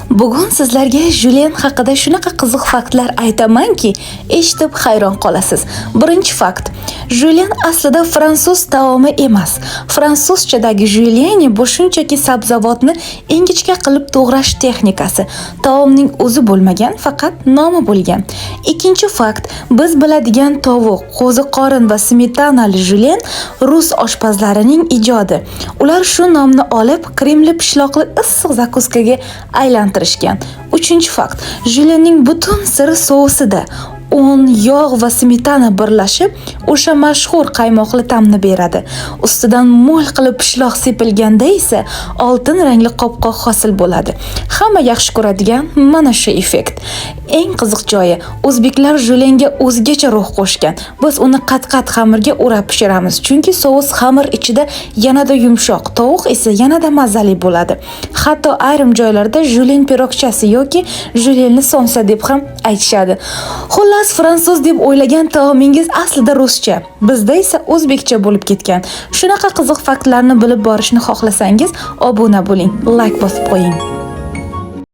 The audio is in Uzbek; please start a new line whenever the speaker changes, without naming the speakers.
Bugun sizlarga Julien haqida shunaqa qiziq faktlar aytamanki, eshitib hayron qolasiz. Birinchi fakt. Julien aslida fransuz taomi emas. Fransuzchadagi julienne bu shunchaki sabzavotni ingichka qilib to'g'rash texnikasi. Taomning o'zi bo'lmagan, faqat nomi bo'lgan. Ikkinchi fakt. Biz biladigan tovuq, qo'ziqorin va smetanali Julien rus oshpazlarining ijodi. Ular shu nomni olib, kremli pishloqli issiq zakuskaga aylantirishgan. Uchinchi fakt. Julienning butun siri sousida. Un, yog' va smetana birlashib, o'sha mashhur qaymoqli ta'mni beradi. Ustidan mo'l qilib pishloq sepilganda esa oltin rangli qopqoq hosil bo'ladi. Hamma yaxshi ko'radigan mana shu effekt. Eng qiziq joyi, o'zbeklar Julienga o'zgacha ruh qo'shgan. Biz uni qat-qat xamirga o'rab pishiramiz, chunki sous xamir ichida yanada yumshoq, tovuq esa yanada mazali bo'ladi. Hatto ayrim joylarda Julien pirogchasi yoki Julienni somsa deb ham aytishadi. Xullas, fransuz deb o'ylagan taomingiz aslida ruscha, bizda esa o'zbekcha bo'lib ketgan. Shunaqa qiziq faktlarni bilib borishni xohlasangiz, obuna bo'ling, like bosib qo'ying.